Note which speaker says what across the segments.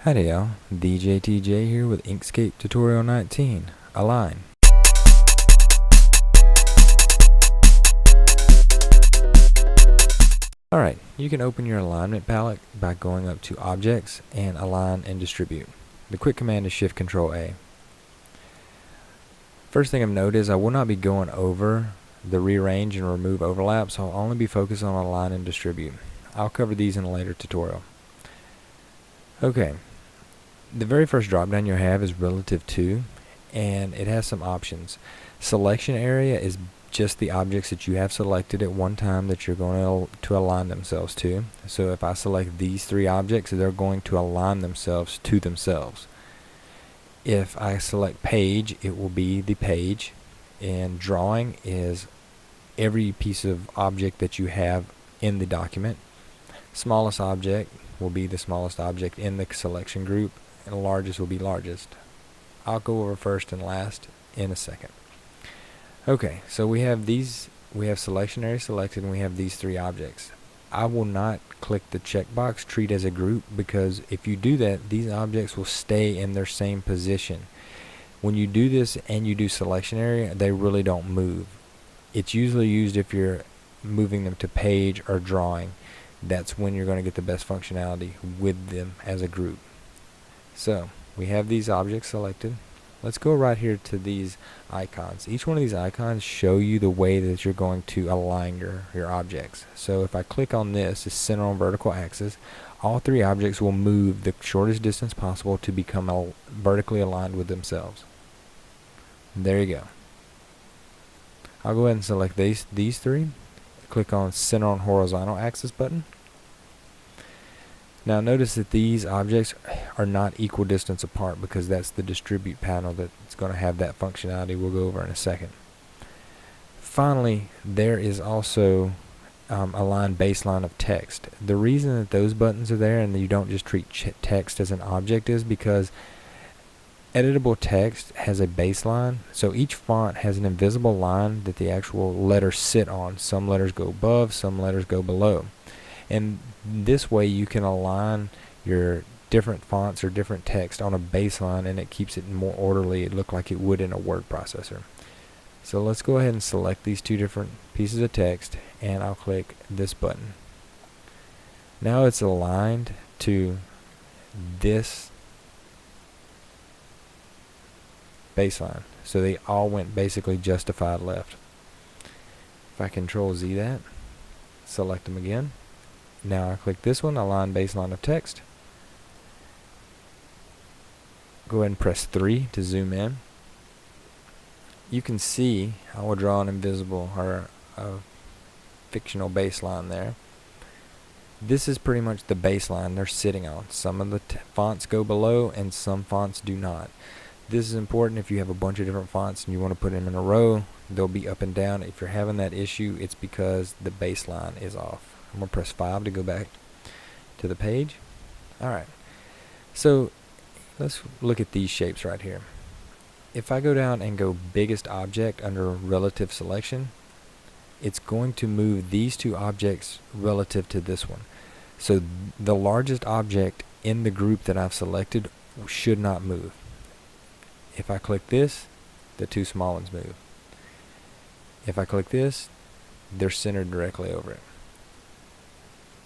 Speaker 1: Hi there y'all, TheJTJ here with Inkscape tutorial 19, Align. Alright, you can open your alignment palette by going up to Objects and Align and Distribute. The quick command is Shift Control A. First thing I've noted is I will not be going over the rearrange and remove overlap, so I'll only be focused on Align and Distribute. I'll cover these in a later tutorial. Okay. The very first drop down you have is relative to, and it has some options. Selection area is just the objects that you have selected at one time that you're going to align themselves to. So if I select these three objects, they're going to align themselves to themselves. If I select page, it will be the page, and drawing is every piece of object that you have in the document. Smallest object will be the smallest object in the selection group, and largest will be largest. I'll go over first and last in a second. Okay, so we have selection area selected, and we have these three objects. I will not click the checkbox treat as a group, because if you do that, these objects will stay in their same position. When you do this and you do selection area, they really don't move. It's usually used if you're moving them to page or drawing. That's when you're going to get the best functionality with them as a group. So we have these objects selected. Let's go right here to these icons. Each one of these icons show you the way that you're going to align your objects. So if I click on this center on vertical axis, all three objects will move the shortest distance possible to become vertically aligned with themselves. There you go. I'll go ahead and select these three. Click on center on horizontal axis button. Now notice that these objects are not equal distance apart, because that's the distribute panel that's going to have that functionality we'll go over in a second. Finally, there is also align baseline of text. The reason that those buttons are there and you don't just treat text as an object is because editable text has a baseline, so each font has an invisible line that the actual letters sit on. Some letters go above, some letters go below. And this way you can align your different fonts or different text on a baseline, and it keeps it more orderly. It look like it would in a word processor. So let's go ahead and select these two different pieces of text, and I'll click this button. Now it's aligned to this baseline, so they all went basically justified left. If I Control Z that, select them again. Now I click this one, align baseline of text. Go ahead and press 3 to zoom in. You can see I will draw an invisible or a fictional baseline there. This is pretty much the baseline they're sitting on. Some of the fonts go below and some fonts do not. This is important if you have a bunch of different fonts and you want to put them in a row. They'll be up and down. If you're having that issue, it's because the baseline is off. I'm going to press 5 to go back to the page. Alright, so let's look at these shapes right here. If I go down and go biggest object under relative selection, it's going to move these two objects relative to this one. So the largest object in the group that I've selected should not move. If I click this, the two small ones move. If I click this, they're centered directly over it.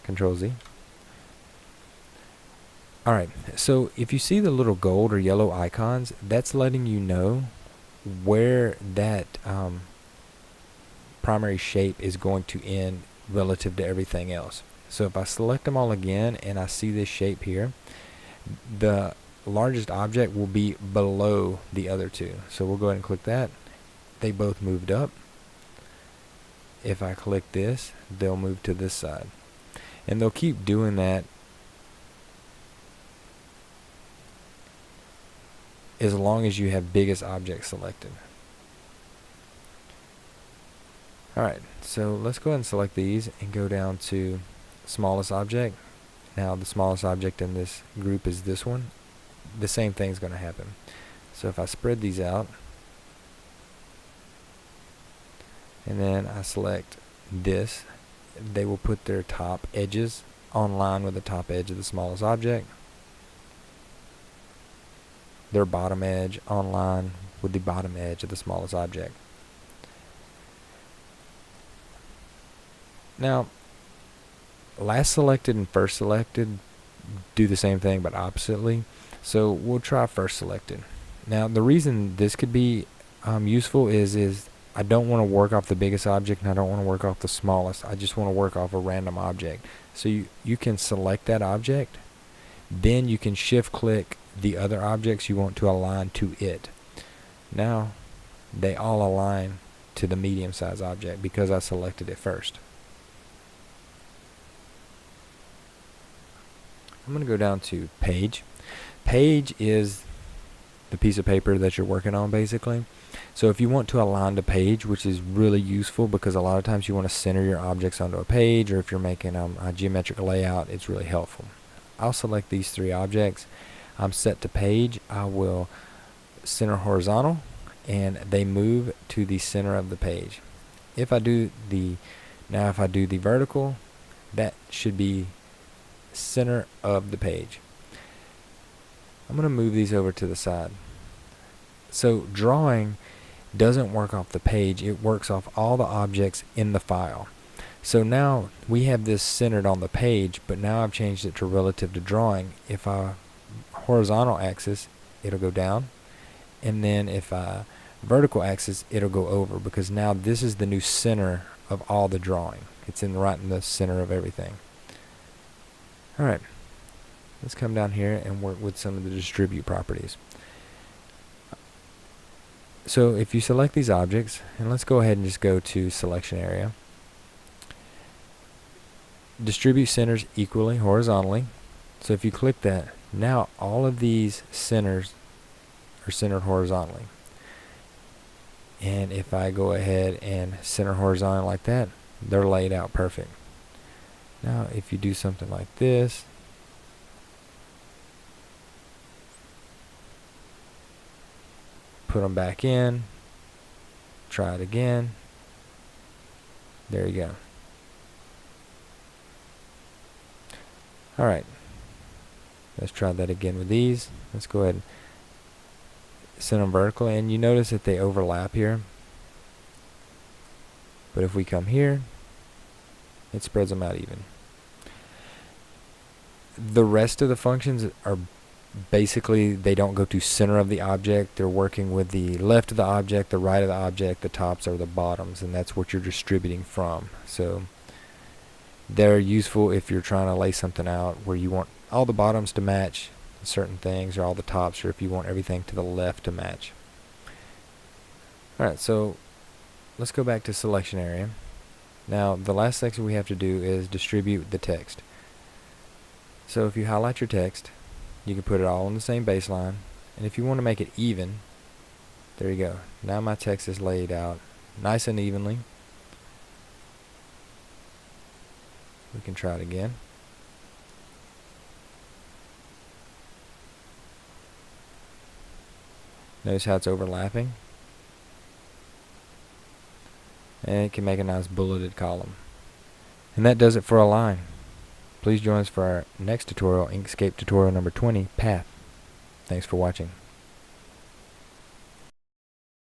Speaker 1: Control Z. Alright, so if you see the little gold or yellow icons, that's letting you know where that primary shape is going to end relative to everything else. So if I select them all again and I see this shape here, the largest object will be below the other two. So we'll go ahead and click that. They both moved up. If I click this, they'll move to this side. And they'll keep doing that as long as you have biggest object selected. Alright, so let's go ahead and select these and go down to smallest object. Now the smallest object in this group is this one. The same thing's going to happen. So if I spread these out and then I select this, they will put their top edges on line with the top edge of the smallest object. their bottom edge on line with the bottom edge of the smallest object. Now, last selected and first selected do the same thing but oppositely. So we'll try first selected. Now the reason this could be useful is I don't want to work off the biggest object and I don't want to work off the smallest. I just want to work off a random object. So you can select that object, then you can shift click the other objects you want to align to it. Now they all align to the medium size object because I selected it first. I'm going to go down to page. Page is the piece of paper that you're working on basically. So if you want to align the page, which is really useful because a lot of times you want to center your objects onto a page, or if you're making a geometric layout, it's really helpful. I'll select these three objects. I'm set to page. I will center horizontal and they move to the center of the page. If I do the vertical, that should be center of the page. I'm going to move these over to the side. So drawing doesn't work off the page, it works off all the objects in the file. So now we have this centered on the page, but now I've changed it to relative to drawing. If I horizontal axis, it'll go down, and then if I vertical axis, it'll go over, because now this is the new center of all the drawing. It's right in the center of everything. Alright, let's come down here and work with some of the distribute properties. So if you select these objects, and let's go ahead and just go to selection area, distribute centers equally horizontally. So if you click that, now all of these centers are centered horizontally. And if I go ahead and center horizontally like that, they're laid out perfect. Now if you do something like this, put them back in, try it again, there you go. Alright, let's try that again with these. Let's go ahead and center them vertically, and you notice that they overlap here, but if we come here, it spreads them out even. The rest of the functions are basically, they don't go to center of the object. They're working with the left of the object, the right of the object, the tops or the bottoms, and that's what you're distributing from. So they're useful if you're trying to lay something out where you want all the bottoms to match certain things, or all the tops, or if you want everything to the left to match. Alright, so let's go back to selection area. Now the last section we have to do is distribute the text. So if you highlight your text, you can put it all on the same baseline, and if you want to make it even, there you go. Now my text is laid out nice and evenly. We can try it again. Notice how it's overlapping, and it can make a nice bulleted column. And that does it for a line. Please join us for our next tutorial, Inkscape tutorial number 20, Path. Thanks for watching.